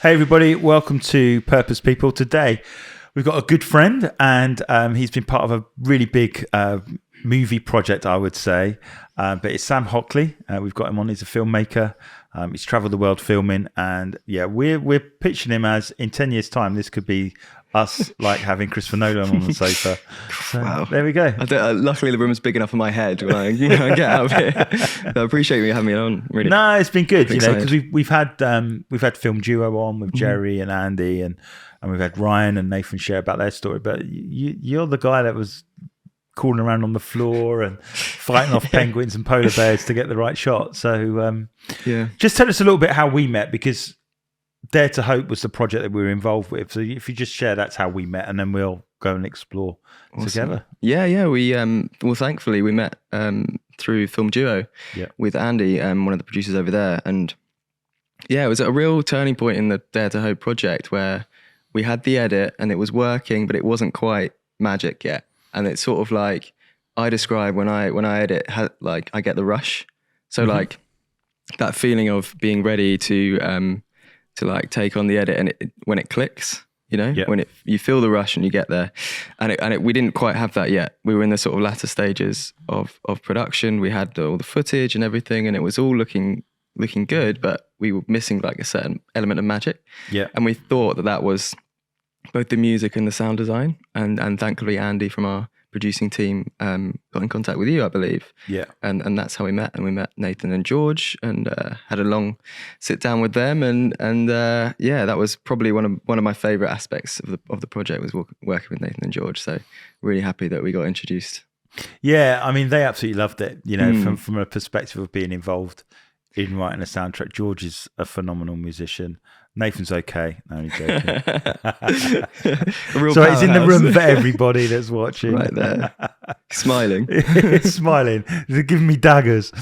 Hey everybody, welcome to Purpose People. Today we've got a good friend and he's been part of a really big movie project, I would say, but it's Sam Hockley. We've got him on. He's a filmmaker. He's travelled the world filming, and yeah, we're pitching him as in 10 years time this could be us like having Christopher Nolan on the sofa. So Wow. there we go. Luckily, the room's big enough for my head when I get out of here. So I appreciate you having me on. Really. No, it's been good, you know, excited. because we've had film duo on with Jerry and Andy, and we've had Ryan and Nathan share about their story. But you're the guy that was crawling around on the floor and fighting off penguins and polar bears to get the right shot. So Yeah. just tell us a little bit how we met, because Dare to Hope was the project that we were involved with. So if you just share, that's how we met, and then we'll go and explore together. Yeah. We well, thankfully we met through Film Duo with Andy, one of the producers over there, and yeah, it was a real turning point in the Dare to Hope project where we had the edit and it was working, but it wasn't quite magic yet. And it's sort of like I describe when I edit, like I get the rush. So like that feeling of being ready to like take on the edit, and when it clicks, you know, when you feel the rush and you get there, and we didn't quite have that yet. We were in the sort of latter stages of production. We had all the footage and everything, and it was all looking good, but we were missing like a certain element of magic. Yeah, and we thought that was both the music and the sound design, and thankfully Andy from our producing team got in contact with you, I believe. Yeah, and that's how we met. And we met Nathan and George, and had a long sit down with them, and yeah, that was probably one of my favorite aspects of the project was working with Nathan and George. So really happy that we got introduced. Yeah, I mean, they absolutely loved it. You know, from a perspective of being involved in writing a soundtrack. George is a phenomenal musician. Nathan's okay. No, he's joking. So he's in the room for everybody that's watching. Right there. Smiling. Smiling. They're giving me daggers.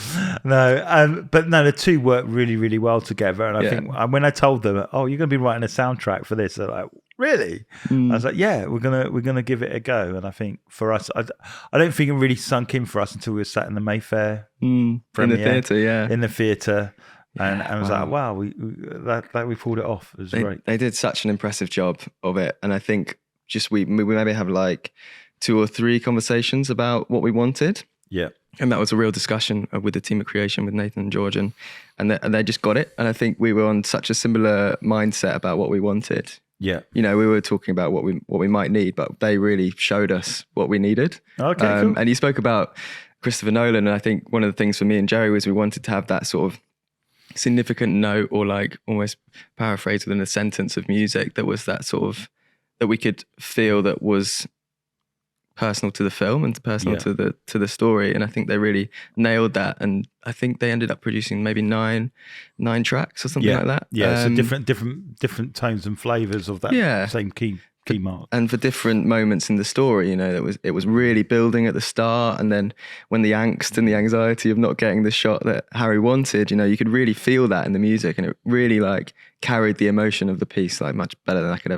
No, but no, the two work really, really well together. And I think when I told them, oh, you're going to be writing a soundtrack for this, they're like, really? I was like, yeah, we're gonna give it a go. And I think for us, I don't think it really sunk in for us until we were sat in the Mayfair premiere, in the theatre, in the theatre. And I was like, wow, we pulled it off. It was great. They did such an impressive job of it. And I think just we maybe have like 2 or 3 conversations about what we wanted. Yeah. And that was a real discussion with the team at creation with Nathan and George, and they just got it. And I think we were on such a similar mindset about what we wanted. Yeah. You know, we were talking about what we might need, but they really showed us what we needed. Okay, cool. And you spoke about Christopher Nolan, and I think one of the things for me and Jerry was we wanted to have that sort of significant note, or like almost paraphrase within a sentence of music that was that sort of, that we could feel that was personal to the film and personal to the story. And I think they really nailed that. And I think they ended up producing maybe nine tracks or something like that. Yeah, so different tones and flavors of that same key mark. And for different moments in the story, you know, it was really building at the start, and then when the angst and the anxiety of not getting the shot that Harry wanted, you know, you could really feel that in the music, and it really like carried the emotion of the piece like much better than I could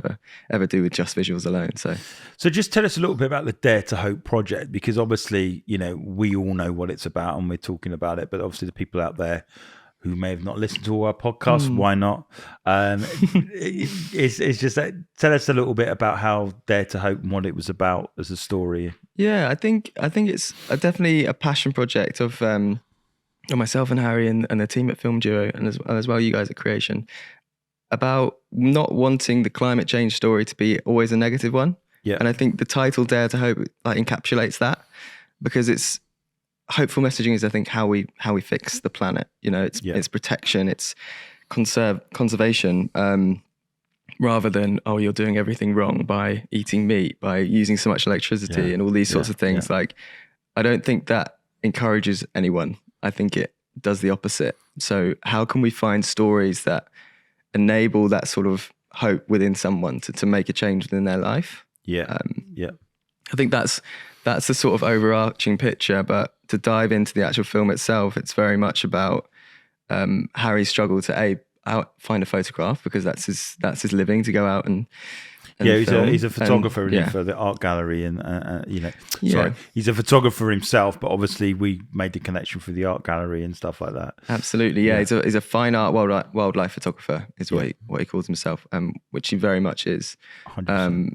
ever do with just visuals alone. So just tell us a little bit about the Dare to Hope project, because obviously, you know, we all know what it's about and we're talking about it, but obviously the people out there who may have not listened to all our podcasts, why not? It's just that, tell us a little bit about how Dare to Hope and what it was about as a story. Yeah, I think it's definitely a passion project of myself and Harry and the team at Film Duo, and as well you guys at Creation, about not wanting the climate change story to be always a negative one. Yeah. And I think the title Dare to Hope like encapsulates that, because it's hopeful messaging is, I think, how we fix the planet. You know, it's protection, it's conservation, rather than, oh, you're doing everything wrong by eating meat, by using so much electricity and all these sorts of things. Like, I don't think that encourages anyone. I think it does the opposite. So how can we find stories that enable that sort of hope within someone to make a change within their life? I think that's the sort of overarching picture, but to dive into the actual film itself, it's very much about Harry's struggle to out, find a photograph, because that's his living, to go out and he's a photographer and, for the art gallery, and Yeah. sorry, he's a photographer himself, but obviously we made the connection for the art gallery and stuff like that. Absolutely, yeah. He's a fine art wildlife photographer, is what he calls himself, which he very much is. 100%.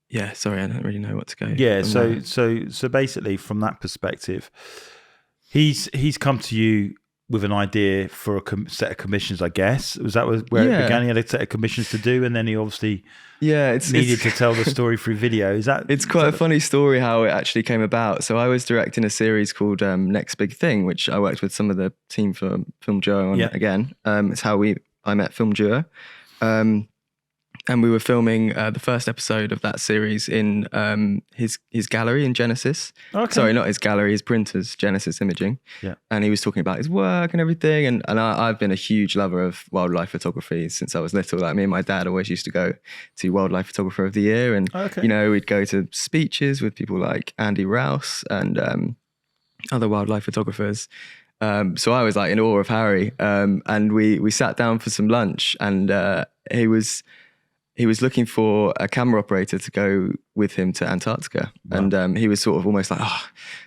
Yeah, sorry, I don't really know what to go. Yeah, so basically, from that perspective, he's come to you with an idea for a set of commissions, I guess. Was that where it began? He had a set of commissions to do, and then he obviously needed to tell the story through video. It's quite a funny story how it actually came about. So I was directing a series called Next Big Thing, which I worked with some of the team for Film Duo on again. It's how I met Film Duo. And we were filming the first episode of that series in his gallery in Genesis. Okay. Sorry, not his gallery, his printers, Genesis Imaging. Yeah. And he was talking about his work and everything. And I've been a huge lover of wildlife photography since I was little. Like, me and my dad always used to go to Wildlife Photographer of the Year. And, we'd go to speeches with people like Andy Rouse and other wildlife photographers. So I was like in awe of Harry. And we sat down for some lunch, and he was looking for a camera operator to go with him to Antarctica. Wow. And he was sort of almost like,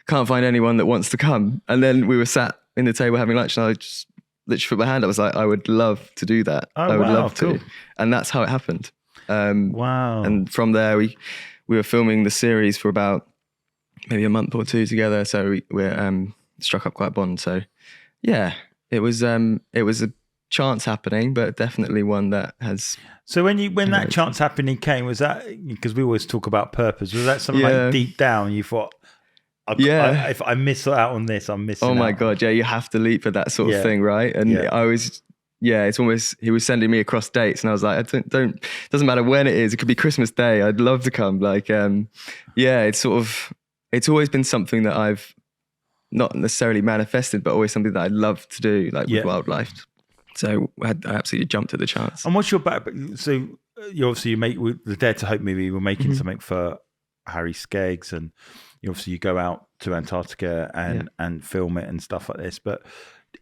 can't find anyone that wants to come. And then we were sat in the table having lunch, and I just literally put my hand up. I was like, I would love to do that. I would love to. Cool. And that's how it happened. Wow. And from there, we were filming the series for about maybe a month or two together. So we struck up quite a bond. So yeah, it was a chance happening, but definitely one that has. So when that chance happening came, was that, because we always talk about purpose, was that something like deep down you thought, if I miss out on this, I'm missing out? Oh my God, yeah, you have to leap for that sort of thing, right? And I was, it's almost, he was sending me across dates, and I was like, don't doesn't matter when it is, it could be Christmas Day, I'd love to come. Like, it's always been something that I've not necessarily manifested, but always something that I'd love to do, like with wildlife. So I absolutely jumped at the chance. And what's your background? So you make with the Dare to Hope movie, we're making something for Harry Skeggs, and you go out to Antarctica and film it and stuff like this. But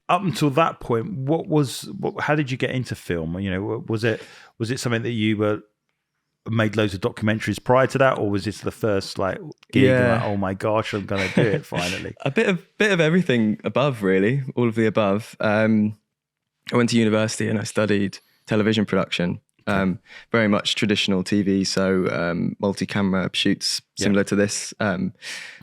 up until that point, how did you get into film? Was it something that you made loads of documentaries prior to that, or was this the first gig? Like, oh my gosh, I'm gonna do it finally. A bit of everything above, really, all of the above. I went to university and I studied television production, very much traditional TV, so multi-camera shoots similar to this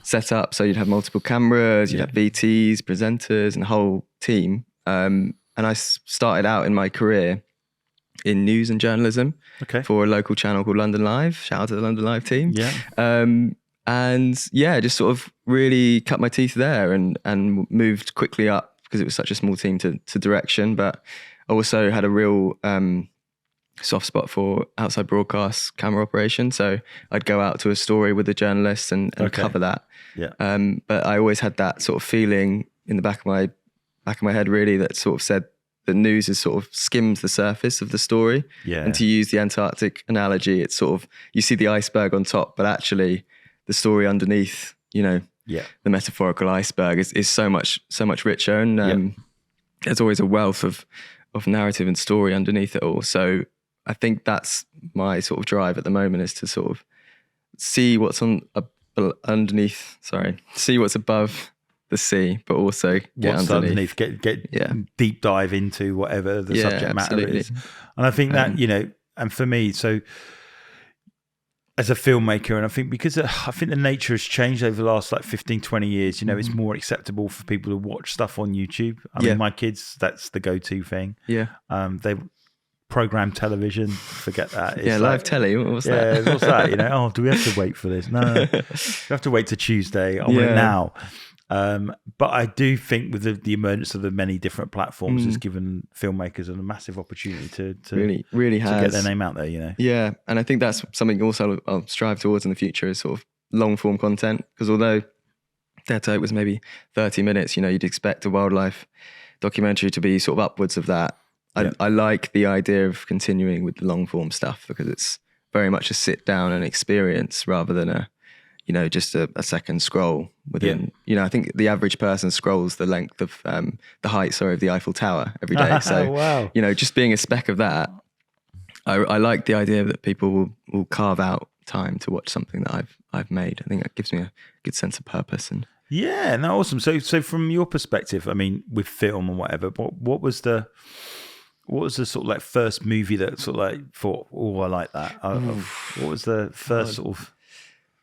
setup. So you'd have multiple cameras, you'd have VTs, presenters, and a whole team. And I started out in my career in news and journalism for a local channel called London Live. Shout out to the London Live team. And just sort of really cut my teeth there and moved quickly up, because it was such a small team, to direction. But I also had a real soft spot for outside broadcast camera operation. So I'd go out to a story with a journalist and cover that. But I always had that sort of feeling in the back of my head, really, that sort of said the news is sort of skims the surface of the story. And to use the Antarctic analogy, it's sort of, you see the iceberg on top, but actually the story underneath, the metaphorical iceberg is so much richer, and there's always a wealth of narrative and story underneath it all. So I think that's my sort of drive at the moment, is to sort of see what's underneath. See what's above the sea, but also get what's underneath. Get deep dive into whatever the subject matter is. And I think that and for me, so as a filmmaker, and I think because I think the nature has changed over the last 15, 20 years, it's more acceptable for people to watch stuff on YouTube. I mean, my kids, that's the go-to thing. They program television, forget that. It's live telly, what's that? What's that? Do we have to wait for this? No, we have to wait till Tuesday. I want it now. But I do think with the emergence of the many different platforms has given filmmakers a massive opportunity to really get their name out there, Yeah, and I think that's something also I'll strive towards in the future, is sort of long form content, because although Dare to Hope was maybe 30 minutes, you'd expect a wildlife documentary to be sort of upwards of that. I like the idea of continuing with the long form stuff, because it's very much a sit down and experience rather than a you know, just a second scroll within, you know, I think the average person scrolls the length of, the height, sorry, of the Eiffel Tower every day. So, wow. you know, just being a speck of that, I like the idea that people will carve out time to watch something that I've made. I think that gives me a good sense of purpose. And yeah, no, awesome. So from your perspective, I mean, with film and whatever, what was the sort of like first movie that sort of like thought, oh, I like that? What was the first sort of?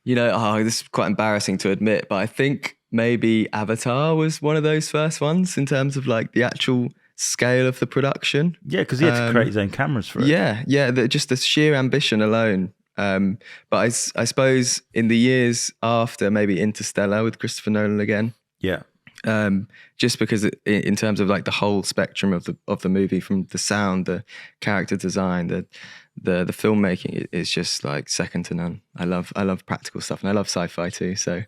You know, this is quite embarrassing to admit, but I think maybe Avatar was one of those first ones in terms of like the actual scale of the production. Yeah, because he had to create his own cameras for it. Yeah, just the sheer ambition alone. But I suppose in the years after, maybe Interstellar with Christopher Nolan again. Yeah. Just because in terms of like the whole spectrum of the movie, from the sound, the character design, the filmmaking, is just like second to none. I love practical stuff, and I love sci-fi too. So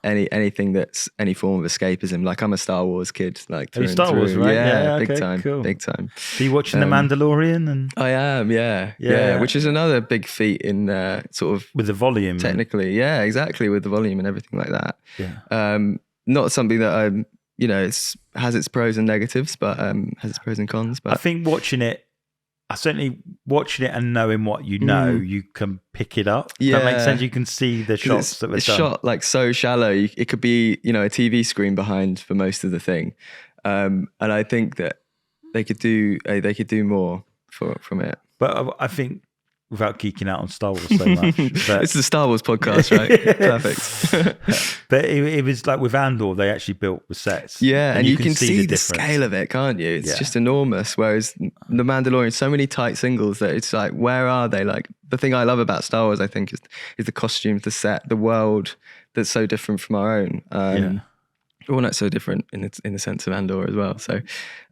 anything that's any form of escapism. Like I'm a Star Wars kid. Like through Star Wars, right? Yeah, big okay, time, cool. big time. Are you watching The Mandalorian? And I am, yeah, which is another big feat in sort of with the volume, technically, yeah, exactly, with the volume and everything like that. Yeah. Not something that I'm, you know, has its pros and negatives, but has its pros and cons. But I think certainly watching it and knowing what you know, you can pick it up. Does that makes sense? You can see the shots that were done. Shot like so shallow. It could be, you know, a TV screen behind for most of the thing. And I think that they could do more from it. But I think, without geeking out on Star Wars so much, but it's the Star Wars podcast, right? Perfect. But it was like with Andor, they actually built the sets. Yeah, and you can see the scale of it, can't you? It's just enormous. Whereas The Mandalorian, so many tight singles that it's like, where are they? Like, the thing I love about Star Wars, I think, is the costumes, the set, the world that's so different from our own. Well, not so different in the sense of Andor as well. So,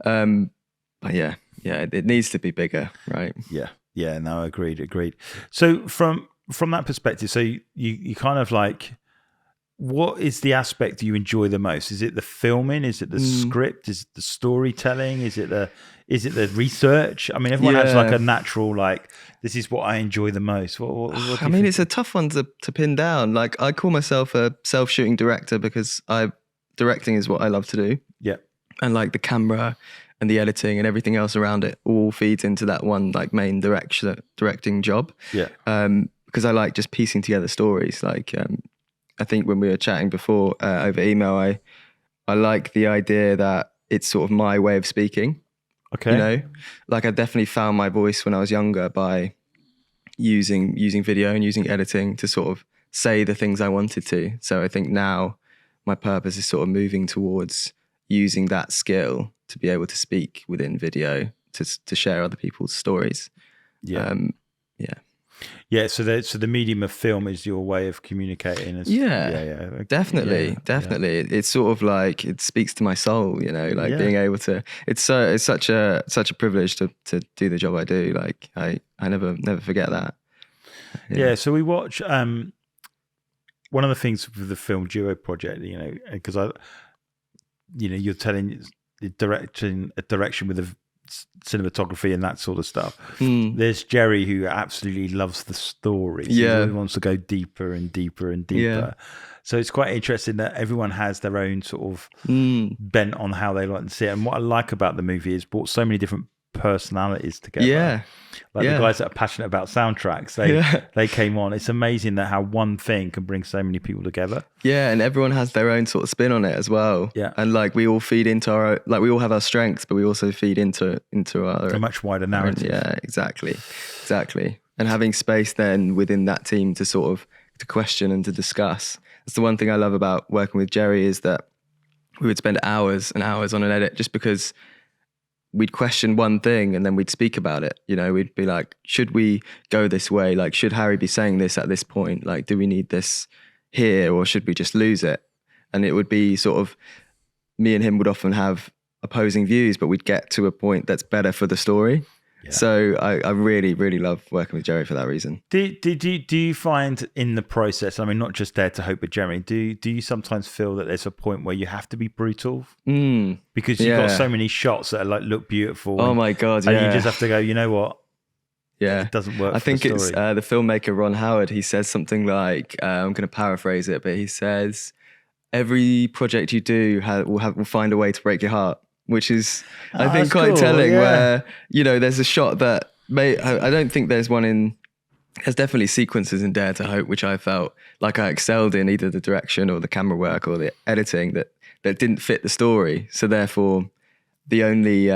but yeah, it needs to be bigger, right? Yeah, no, agreed. So from that perspective, so you kind of like, what is the aspect you enjoy the most? Is it the filming? Is it the script? Is it the storytelling? Is it the research? I mean, everyone has like a natural, like, this is what I enjoy the most. What I mean, it's a tough one to pin down. Like, I call myself a self-shooting director because directing is what I love to do. Yeah. And like the camera and the editing and everything else around it all feeds into that one like main directing job. Yeah. Because I like just piecing together stories. Like I think when we were chatting before over email, I like the idea that it's sort of my way of speaking. Okay. You know, like I definitely found my voice when I was younger by using video and using editing to sort of say the things I wanted to. So I think now my purpose is sort of moving towards using that skill to be able to speak within video to share other people's stories. Yeah. So the medium of film is your way of communicating. Definitely. It's sort of like, it speaks to my soul, you know, like being able to. It's such a privilege to do the job I do. Like I never forget that. Yeah. So we watch. One of the things with the Film Duo project, you know, because you're telling the direction with the cinematography and that sort of stuff. There's Jerry, who absolutely loves the story. He wants to go deeper and deeper and deeper. So it's quite interesting that everyone has their own sort of bent on how they like to see it. And what I like about the movie is brought so many different personalities together. The guys that are passionate about soundtracks, they came on. It's amazing that how one thing can bring so many people together. And everyone has their own sort of spin on it as well. And like we all feed into our, like we all have our strengths, but we also feed into our a much wider narrative. Exactly. And having space then within that team to sort of to question and to discuss. That's the one thing I love about working with Jerry, is that we would spend hours and hours on an edit just because we'd question one thing and then we'd speak about it. You know, we'd be like, should we go this way? Like, should Harry be saying this at this point? Like, do we need this here, or should we just lose it? And it would be sort of, me and him would often have opposing views, but we'd get to a point that's better for the story. So I really, really love working with Jerry for that reason. Do you find in the process, I mean, not just Dare to Hope, but Jeremy, do you sometimes feel that there's a point where you have to be brutal? Because you've got so many shots that are like look beautiful. Oh my God, And you just have to go, you know what? Yeah, it doesn't work. I think for the it's story. the filmmaker Ron Howard. He says something like, I'm going to paraphrase it, but he says, "Every project you do will find a way to break your heart," which is, I think, That's quite cool, telling. yeah. Where there's a shot that I don't think there's one in. There's definitely sequences in Dare to Hope which I felt like I excelled in, either the direction or the camera work or the editing that didn't fit the story. So therefore, the only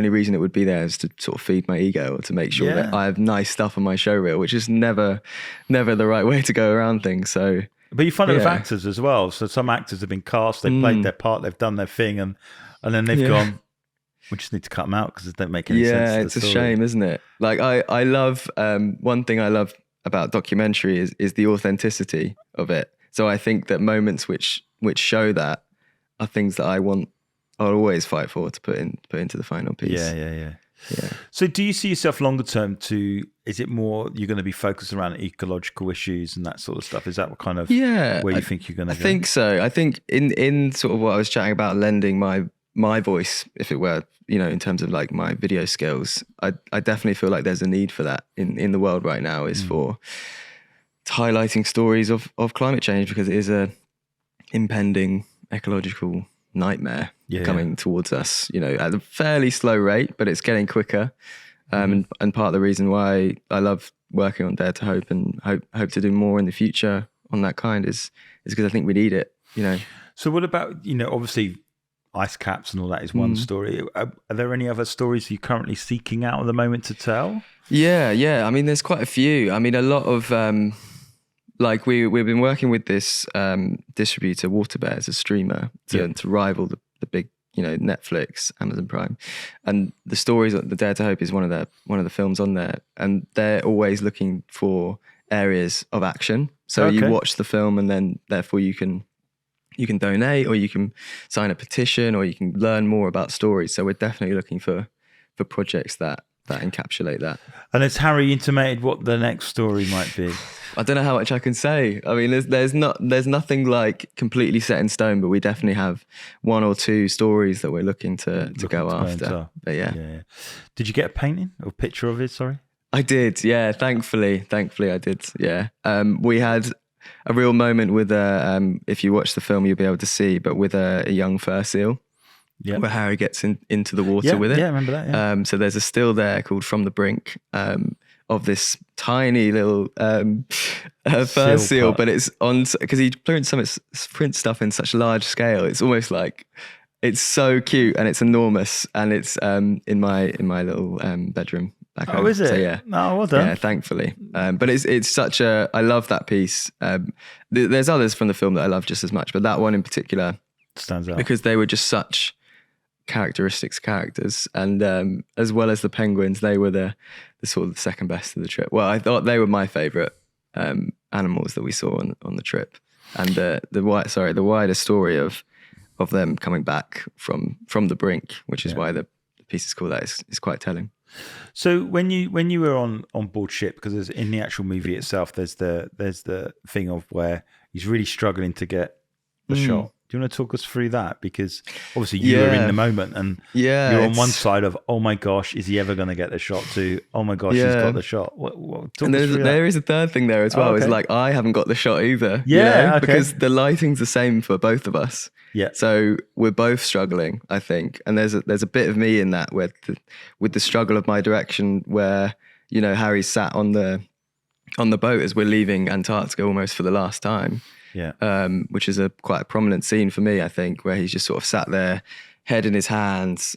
reason it would be there is to sort of feed my ego or to make sure that I have nice stuff on my show reel, which is never the right way to go around things. So, but you find it with actors as well. So some actors have been cast, they've played their part, they've done their thing, and then they've gone, we just need to cut them out because it don't make any sense. Yeah, it's a shame, isn't it? Like I love one thing I love about documentary is the authenticity of it. So I think that moments which show that are things that I'll always fight for to put into the final piece. Yeah. So do you see yourself longer term is it more you're going to be focused around ecological issues and that sort of stuff? Is that what kind of where you think you're going to go? I think so. I think in sort of what I was chatting about, lending my voice, if it were, in terms of like my video skills, I definitely feel like there's a need for that in the world right now, is for highlighting stories of climate change, because it is a impending ecological nightmare coming towards us, at a fairly slow rate, but it's getting quicker. And part of the reason why I love working on Dare to Hope and hope to do more in the future on that kind is because I think we need it, So what about, obviously ice caps and all that is one story. Are there any other stories you're currently seeking out at the moment to tell? Yeah. I mean, there's quite a few. I mean, a lot of, like we've been working with this distributor, Waterbears, a streamer, to rival the big, Netflix, Amazon Prime, and the stories. The Dare to Hope is one of the films on there, and they're always looking for areas of action. So you watch the film, and then therefore you can donate, or you can sign a petition, or you can learn more about stories. So we're definitely looking for projects that encapsulate that. And has Harry intimated what the next story might be? I don't know how much I can say. I mean, there's nothing like completely set in stone, but we definitely have one or two stories that we're looking to go after. But yeah. Did you get a painting or picture of it? Sorry. I did. Yeah. Thankfully I did. Yeah. We had a real moment with if you watch the film, you'll be able to see, but with a young fur seal. Yeah, where Harry gets into the water with it. Yeah, I remember that. Yeah. So there's a still there called "From the Brink" of this tiny little fur seal, but it's on because he prints stuff in such large scale. It's almost like it's so cute and it's enormous, and it's in my little bedroom back home. Oh, is it? So, yeah. No, well done. Yeah, thankfully. But it's such a. I love that piece. There's others from the film that I love just as much, but that one in particular stands out because they were just such characters, and as well as the penguins, they were the sort of the second best of the trip. Well, I thought they were my favorite animals that we saw on the trip, and the wider story of them coming back from the brink, which is why the piece is called that, is quite telling. So when you were on board ship, because in the actual movie itself, there's the thing of where he's really struggling to get the shot. Do you want to talk us through that? Because obviously you were in the moment, and you're on one side of, oh my gosh, is he ever going to get the shot, to, oh my gosh, he's got the shot. And there is a third thing there as well. It's like, I haven't got the shot either. Because the lighting's the same for both of us. Yeah. So we're both struggling, I think. And there's a bit of me in that with the struggle of my direction, where, Harry's sat on the boat as we're leaving Antarctica almost for the last time. Yeah. Which is quite a prominent scene for me, I think, where he's just sort of sat there, head in his hands,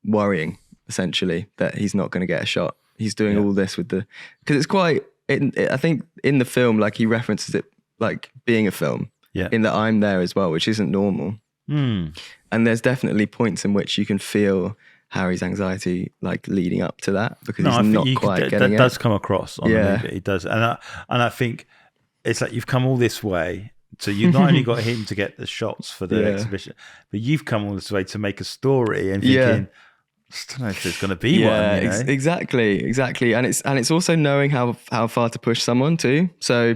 worrying essentially that he's not going to get a shot. He's doing all this because it's quite. I think in the film, like, he references it like being a film. Yeah. In that I'm there as well, which isn't normal. And there's definitely points in which you can feel Harry's anxiety, like, leading up to that, because he's not quite getting it. That does come across on the movie. It does, and I think. It's like you've come all this way. So you've not only got him to get the shots for the exhibition, but you've come all this way to make a story and thinking, I don't know if there's going to be one. Exactly. And it's also knowing how far to push someone too. So,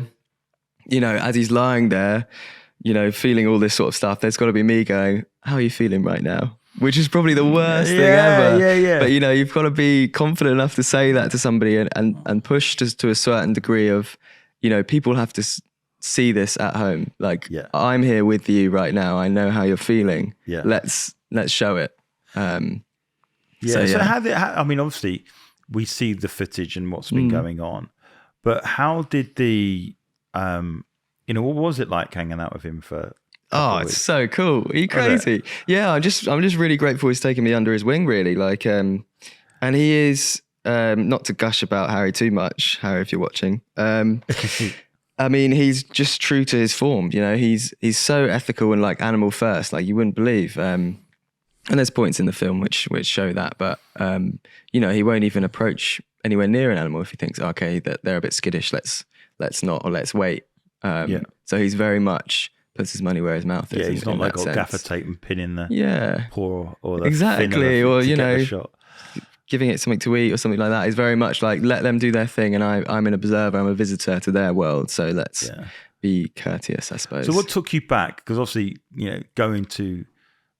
as he's lying there, feeling all this sort of stuff, there's got to be me going, how are you feeling right now? which is probably the worst thing ever. But you know, you've got to be confident enough to say that to somebody and push to a certain degree of, you know, people have to see this at home. Like, I'm here with you right now. I know how you're feeling. Let's show it. So I mean, obviously we see the footage and what's been going on, but how did the, you know, what was it like hanging out with him for? It's so cool. Are you crazy? Yeah, I'm just really grateful he's taken me under his wing, really. Like, and he is, not to gush about Harry too much, Harry, if you're watching. I mean, he's just true to his form. You know, he's so ethical and like animal first, like you wouldn't believe. And there's points in the film which show that, but you know, he won't even approach anywhere near an animal if he thinks, okay, that they're a bit skittish. Let's not, or let's wait. So he's very much puts his money where his mouth is. Yeah, he's not like got gaffer tape and pinning the paw or the fin or you know, shot. Giving it something to eat or something like that. He's very much like, let them do their thing, and I'm an observer. I'm a visitor to their world. So let's be courteous, I suppose. So what took you back? Because obviously, you know, going to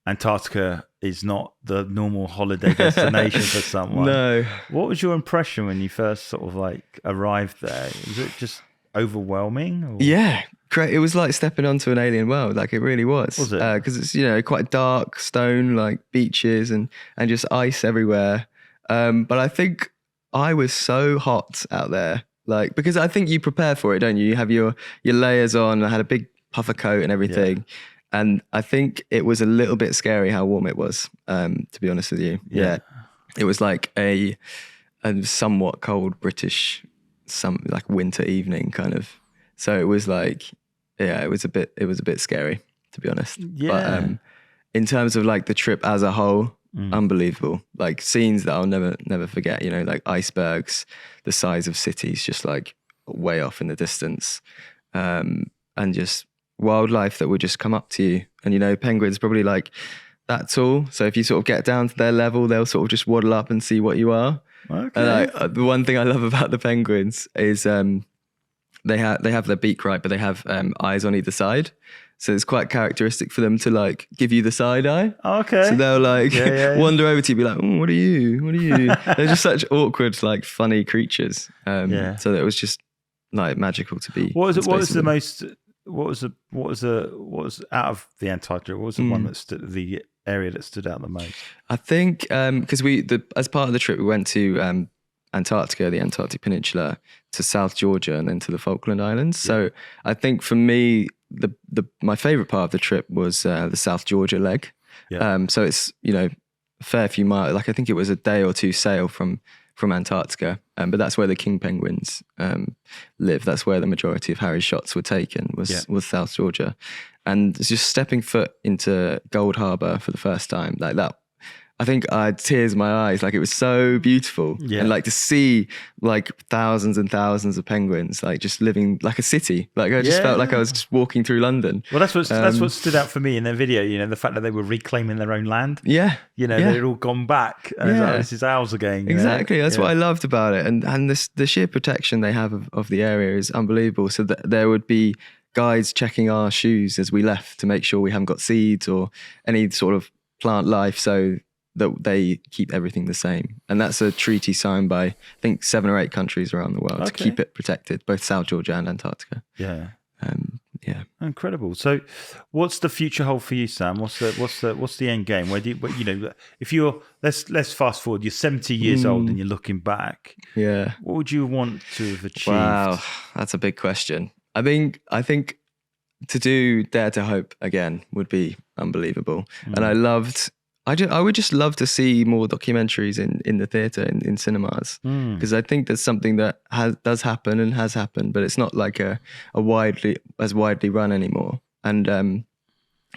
Antarctica is not the normal holiday destination for someone. No. What was your impression when you first sort of like arrived there? Was it just overwhelming? Or? Yeah, great. It was like stepping onto an alien world. Like it really was. Was it? Because it's, you know, quite dark, stone like beaches and just ice everywhere. But I think I was so hot out there. Like, because I think you prepare for it, don't you? You have your layers on. I had a big puffer coat and everything. Yeah. And I think it was a little bit scary how warm it was, to be honest with you. Yeah. It was like a somewhat cold British, like winter evening kind of. So it was like, it was a bit scary, to be honest. Yeah. But in terms of like the trip as a whole, unbelievable. Like scenes that I'll never forget, you know, like icebergs, the size of cities, just like way off in the distance. And just wildlife that would just come up to you. And, you know, penguins probably like that tall. So if you sort of get down to their level, they'll sort of just waddle up and see what you are. Okay. And the one thing I love about the penguins is they have their beak right, but they have eyes on either side. So it's quite characteristic for them to like give you the side eye. Okay. So they'll like wander over to you, be like, "Oh, what are you? What are you?" They're just such awkward, like funny creatures. So that it was just like magical to be. What was out of the Antarctica? What was the one that the area that stood out the most? I think because as part of the trip we went to Antarctica, the Antarctic Peninsula, to South Georgia, and then to the Falkland Islands. So I think for me, my favorite part of the trip was the South Georgia leg. So it's, you know, a fair few miles. Like I think it was a day or two sail from Antarctica, but that's where the king penguins live. That's where the majority of Harry's shots were taken, was South Georgia. And just stepping foot into Gold Harbour for the first time, like that, I think I had tears in my eyes. Like it was so beautiful. And like to see like thousands and thousands of penguins, like just living like a city. Like I just felt like I was just walking through London. Well, that's what stood out for me in their video, you know, the fact that they were reclaiming their own land. Yeah. You know, they'd all gone back. And like, this is ours again. Exactly. That's what I loved about it. And the sheer protection they have of the area is unbelievable. So that there would be guides checking our shoes as we left to make sure we haven't got seeds or any sort of plant life. So that they keep everything the same. And that's a treaty signed by, I think, 7 or 8 countries around the world to keep it protected, both South Georgia and Antarctica. Yeah. Yeah. Incredible. So what's the future hold for you, Sam? What's the end game? Where do you know, if you're, let's fast forward, you're 70 years old and you're looking back. Yeah. What would you want to have achieved? Wow. That's a big question. I think to do Dare to Hope again would be unbelievable. And I would just love to see more documentaries in the theatre, in cinemas, because I think there's something that does happen and has happened, but it's not like a widely run anymore. And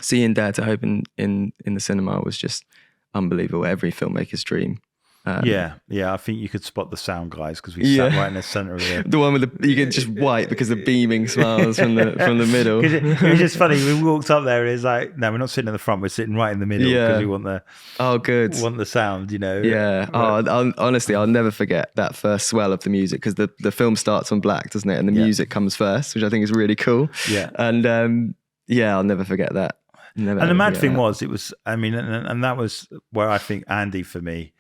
seeing Dare to Hope in the cinema was just unbelievable. Every filmmaker's dream. I think you could spot the sound guys because we sat right in the centre of it. The one with you get just white because of beaming smiles from the middle. It was just funny. We walked up there and it's like, no, we're not sitting in the front. We're sitting right in the middle because we want the want the sound, you know. Yeah. Honestly, I'll never forget that first swell of the music because the film starts on black, doesn't it? And the music comes first, which I think is really cool. Yeah. And I'll never forget that. Never And the ever mad forget thing that. was, it was, I mean, and that was where I think Andy, for me,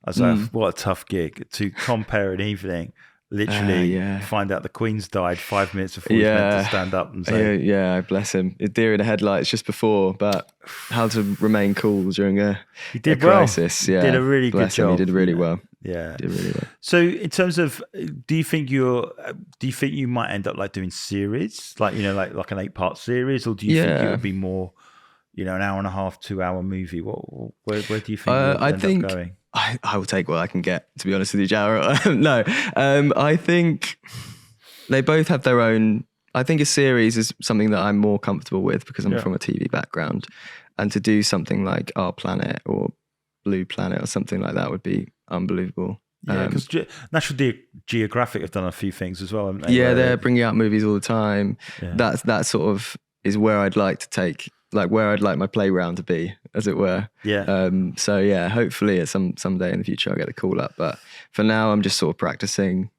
I was like, what a tough gig to compare an evening, literally Yeah. find out the Queen's died 5 minutes before he's meant to stand up and say, Yeah, bless him. Deer in the headlights just before, but how to remain cool during a crisis. He Yeah, did a really good bless him. job. He did really you know. well. Yeah. Did really well. So in terms of, do you think you might end up like doing series, like, you know, like an 8-part series, or do you think it would be more, you know, an hour and a half, 2-hour movie? Where do you think you'll end up going? I will take what I can get, to be honest with you, Jarrett. No, I think they both have their own. I think a series is something that I'm more comfortable with because I'm from a TV background, and to do something like Our Planet or Blue Planet or something like that would be unbelievable. Yeah, because National Geographic have done a few things as well, haven't they? Yeah, they're bringing out movies all the time. Yeah. That sort of is where I'd like to take, like where I'd like my playground to be, as it were. Yeah. So yeah, hopefully at someday in the future I'll get the call up. But for now, I'm just sort of practicing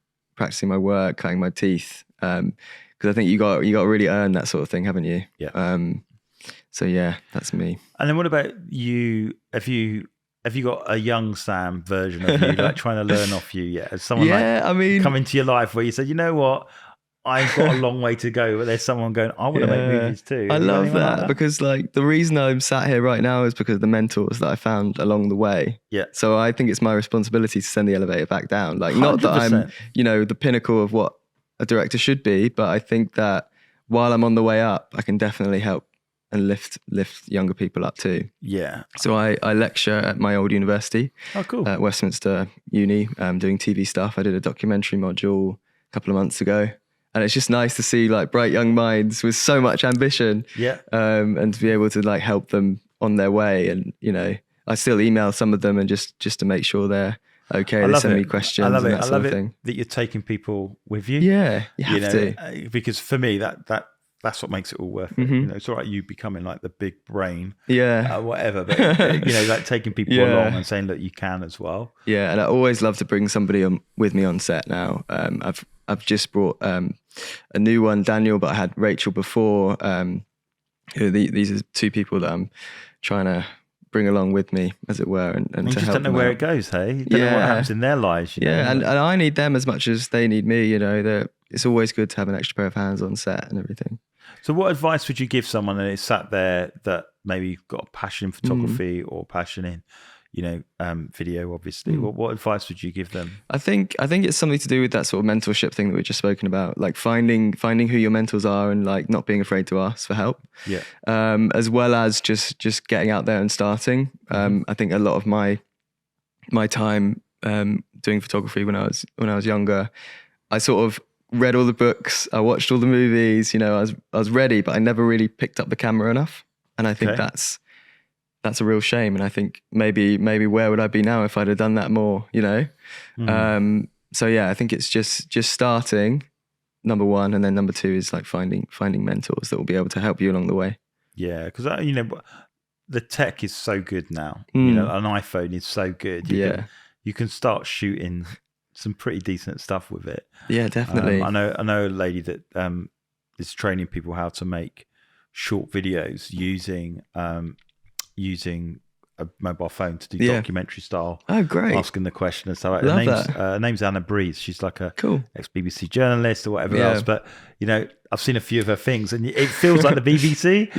my work, cutting my teeth. Because I think you got to really earn that sort of thing, haven't you? Yeah. So yeah, that's me. And then what about you? Have you got a young Sam version of you, like trying to learn off you yet? Has someone come into your life where you said, you know what, I've got a long way to go, but there's someone going, I want to make movies too. I love that because like the reason I'm sat here right now is because of the mentors that I found along the way. Yeah. So I think it's my responsibility to send the elevator back down. Like 100%. Not that I'm, you know, the pinnacle of what a director should be, but I think that while I'm on the way up, I can definitely help and lift younger people up too. Yeah. So I lecture at my old university. Oh, cool. At Westminster Uni, doing TV stuff. I did a documentary module a couple of months ago. And it's just nice to see like bright young minds with so much ambition. Yeah. And to be able to like help them on their way. And, you know, I still email some of them and just to make sure they're okay. They send me questions. I love it. I love it that you're taking people with you. Yeah, you have to. Because for me, that's what makes it all worth it. Mm-hmm. You know, it's all right you becoming like the big brain, whatever. But you know, like taking people along and saying, look, you can as well. Yeah, and I always love to bring somebody with me on set now. I've just brought a new one, Daniel, but I had Rachel before. These are two people that I'm trying to bring along with me, as it were, and you to just help don't know where it goes, hey? You don't know what happens in their lives. You know? And I need them as much as they need me. You know, it's always good to have an extra pair of hands on set and everything. So what advice would you give someone that is sat there that maybe got a passion in photography or passion in, you know, video, obviously? What advice would you give them? I think it's something to do with that sort of mentorship thing that we've just spoken about, like finding who your mentors are and like not being afraid to ask for help. Yeah. As well as just getting out there and starting. I think a lot of my time doing photography when I was younger, I sort of read all the books, I watched all the movies, you know, I was ready, but I never really picked up the camera enough. And I think that's a real shame. And I think maybe where would I be now if I'd have done that more, you know? So yeah, I think it's just starting, number one, and then number two is like finding mentors that will be able to help you along the way. Yeah, because you know, the tech is so good now. You know, an iPhone is so good. You can start shooting some pretty decent stuff with it. Yeah, definitely. I know a lady that is training people how to make short videos using a mobile phone to do documentary style. Oh, great! Asking the question and stuff. Her name's Anna Breeze. She's like a cool ex-BBC journalist or whatever else. But you know, I've seen a few of her things, and it feels like the BBC.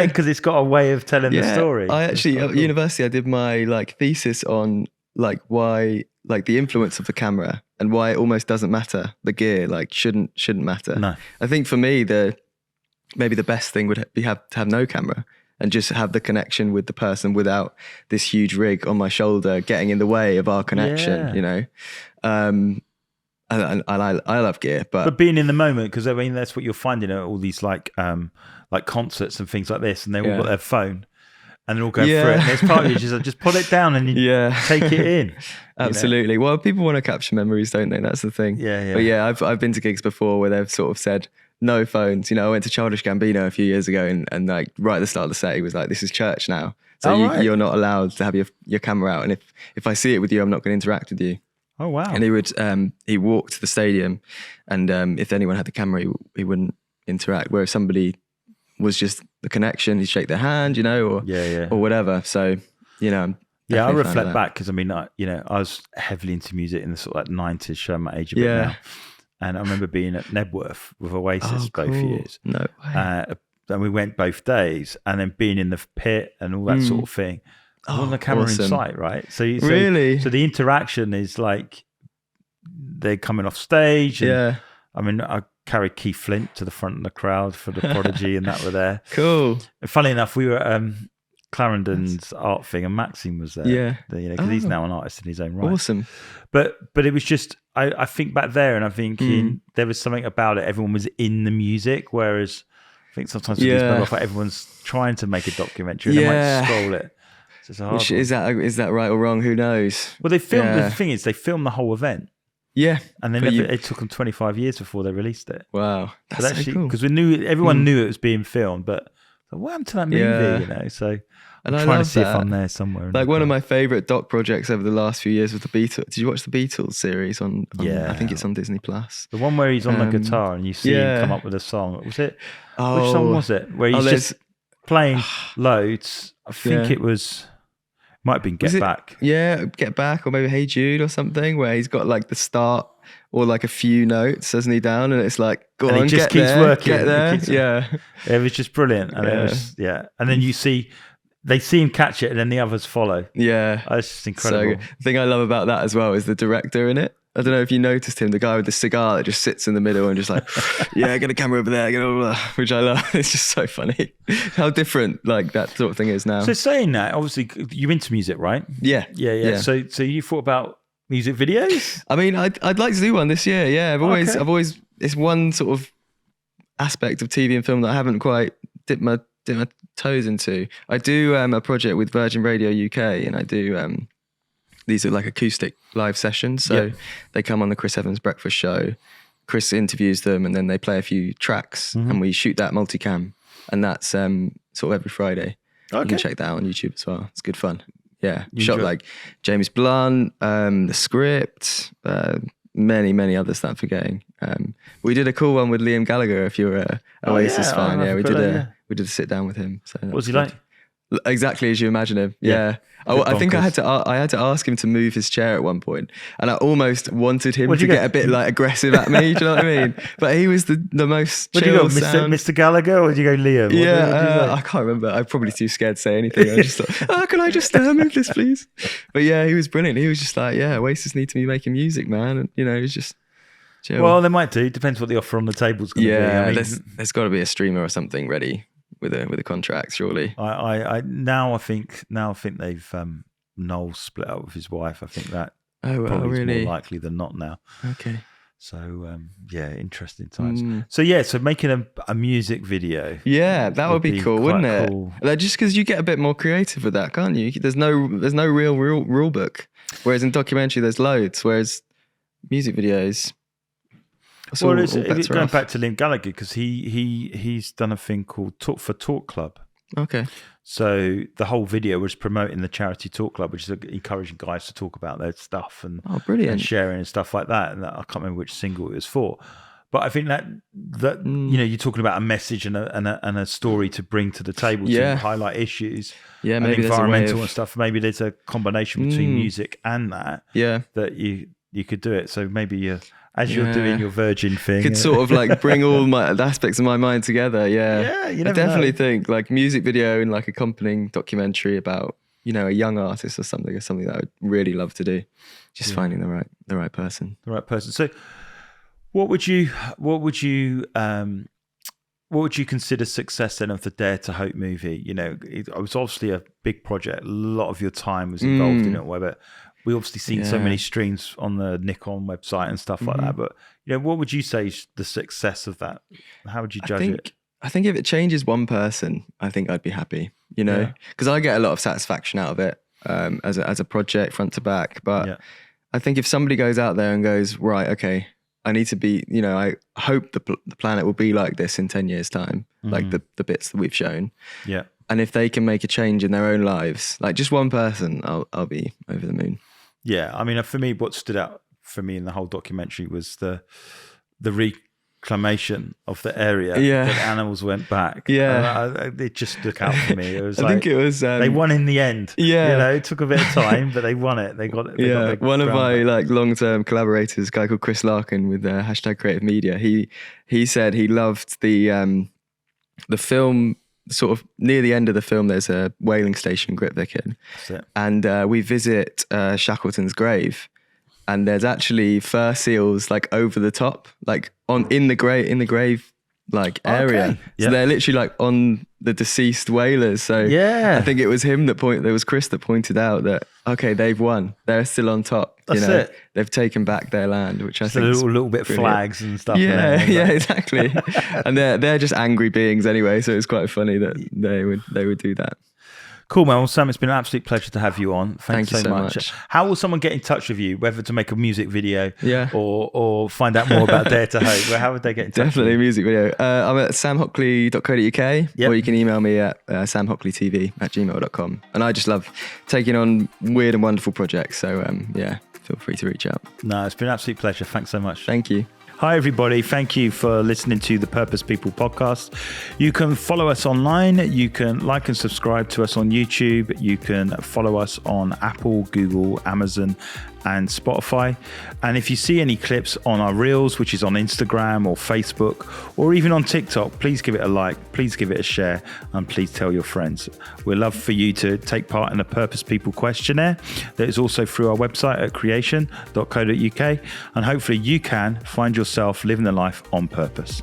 Because it's got a way of telling the story. I actually at university I did my like thesis on like why like the influence of the camera and why it almost doesn't matter. The gear like shouldn't matter. No. I think for me maybe the best thing would be to have no camera and just have the connection with the person without this huge rig on my shoulder getting in the way of our connection, you know. And I love gear, but being in the moment, because I mean that's what you're finding at all these like concerts and things like this, and they all got their phone. And they're all going through it. And there's part of you just put it down and you take it in. Absolutely. You know? Well, people want to capture memories, don't they? That's the thing. Yeah. But yeah, I've been to gigs before where they've sort of said no phones. You know, I went to Childish Gambino a few years ago and like right at the start of the set, he was like, "This is church now, so you're not allowed to have your camera out. And if I see it with you, I'm not going to interact with you." Oh wow! And he walked to the stadium, and if anyone had the camera, he wouldn't interact. Where if somebody was just the connection. He'd shake their hand, or or whatever. So, I'm I reflect back because I was heavily into music in the sort of like 90s, showing my age a bit now. And I remember being at Nebworth with Oasis both years. No way. And we went both days, and then being in the pit and all that sort of thing. On the camera in sight, right? So really? So the interaction is like they're coming off stage. And, I carried Keith Flint to the front of the crowd for the Prodigy, and that were there. Cool. And funnily enough, we were at Clarendon's art thing, and Maxime was there. Yeah. Because he's now an artist in his own right. Awesome. But it was just, I think back there, and I'm thinking there was something about it. Everyone was in the music, whereas I think sometimes with these metal, everyone's trying to make a documentary and they might scroll it. So it's a hard one. Is that right or wrong? Who knows? Well, they filmed. The thing is, they filmed the whole event. Yeah, and then it took them 25 years before they released it. Wow, that's actually cool. Because everyone knew it was being filmed, but what happened to that movie? So I'm trying to see if I'm there somewhere. Like one of my favorite doc projects over the last few years was the Beatles. Did you watch the Beatles series on I think it's on Disney Plus. The one where he's on the guitar and you see him come up with a song. Was it? Which song was it? Where he's just playing loads. I think it was. Might have been Get Back. Yeah, Get Back, or maybe Hey Jude or something, where he's got like the start or like a few notes, doesn't he, down? And it's like, go on, just get keeps there, working. Get there. It was just brilliant. And it was, and then they see him catch it and then the others follow. Yeah. It's just incredible. So the thing I love about that as well is the director in it. I don't know if you noticed him, the guy with the cigar that just sits in the middle and just like, get a camera over there, which I love. It's just so funny how different like that sort of thing is now. So saying that, obviously you're into music, right? Yeah. So you thought about music videos? I mean, I'd like to do one this year. Yeah, I've always, it's one sort of aspect of TV and film that I haven't quite dipped my toes into. I do a project with Virgin Radio UK, and I do these are like acoustic live sessions. So they come on the Chris Evans Breakfast Show. Chris interviews them, and then they play a few tracks, and we shoot that multicam, and that's sort of every Friday. Okay. You can check that out on YouTube as well. It's good fun. Yeah, shot like James Blunt, The Script, many others that I'm forgetting. We did a cool one with Liam Gallagher. If you're a Oasis fan, we did a sit down with him. So what was he like? Exactly as you imagine him. Yeah. I think I had to ask him to move his chair at one point, and I almost wanted him to get a bit like aggressive at me. Do you know what I mean? But he was the most chill. Would you go Mr. Gallagher, or did you go Liam? I can't remember. I'm probably too scared to say anything. I just thought, can I just move this, please? But yeah, he was brilliant. He was just like, Oasis need to be making music, man, and he was just chill. Well, they might do. Depends what the offer on the table's going to be. I mean, there's got to be a streamer or something ready with a contract, surely. I think they've Noel split up with his wife. I think that probably is more likely than not now. Okay. So interesting times. So making a music video. Yeah, that would be cool, wouldn't it? Cool. Like, just because you get a bit more creative with that, can't you? There's no real rule book. Whereas in documentary, there's loads. Whereas music videos. Well, going back to Liam Gallagher, because he's done a thing called Talk for Talk Club. Okay. So the whole video was promoting the charity Talk Club, which is encouraging guys to talk about their stuff and sharing and stuff like that. And I can't remember which single it was for, but I think that you're talking about a message and a story to bring to the table to highlight issues, and environmental and stuff. Maybe there's a combination between music and that you could do it. So maybe you're doing your Virgin thing, could sort of like bring all the aspects of my mind together. I definitely think like music video and like accompanying documentary about a young artist or something that I would really love to do. Just finding the right person. So what would you consider success then of the Dare to Hope movie? It was obviously a big project. A lot of your time was involved in it, but we obviously seen so many streams on the Nikon website and stuff like that. But what would you say is the success of that? How would you judge it? I think if it changes one person, I think I'd be happy. Because I get a lot of satisfaction out of it as a project front to back. But I think if somebody goes out there and goes, right, okay, I need to be. I hope the planet will be like this in 10 years' time, like the bits that we've shown. Yeah. And if they can make a change in their own lives, like just one person, I'll be over the moon. Yeah, I mean, for me, what stood out for me in the whole documentary was the reclamation of the area. Yeah. That animals went back. Yeah. It just stuck out for me. It was I think it was they won in the end. Yeah. You know, it took a bit of time, but they won it. They got it. Yeah. One of my like long-term collaborators, a guy called Chris Larkin with hashtag Creative Media, he said he loved the film. Sort of near the end of the film, there's a whaling station, Grytviken, and we visit Shackleton's grave, and there's actually fur seals like over the top, like in the grave like area. Okay. So they're literally like on the deceased whalers. So I think it was Chris that pointed out that they've won. They're still on top. That's it. They've taken back their land, which I think is a little bit of flags and stuff. Yeah, exactly. And they're just angry beings anyway. So it's quite funny that they would do that. Cool, man. Well, Sam, it's been an absolute pleasure to have you on. Thank you so much. How will someone get in touch with you, whether to make a music video or find out more about Dare to Hope? How would they get in touch? Definitely a music video. I'm at samhockley.co.uk, or you can email me at samhockleytv@gmail.com. And I just love taking on weird and wonderful projects. So feel free to reach out. No, it's been an absolute pleasure. Thanks so much. Thank you. Hi, everybody. Thank you for listening to the Purpose People podcast. You can follow us online. You can like and subscribe to us on YouTube. You can follow us on Apple, Google, Amazon, and Spotify. And if you see any clips on our Reels, which is on Instagram or Facebook, or even on TikTok, please give it a like, please give it a share, and please tell your friends. We'd love for you to take part in the Purpose People questionnaire that is also through our website at creation.co.uk. And hopefully you can find yourself living the life on purpose.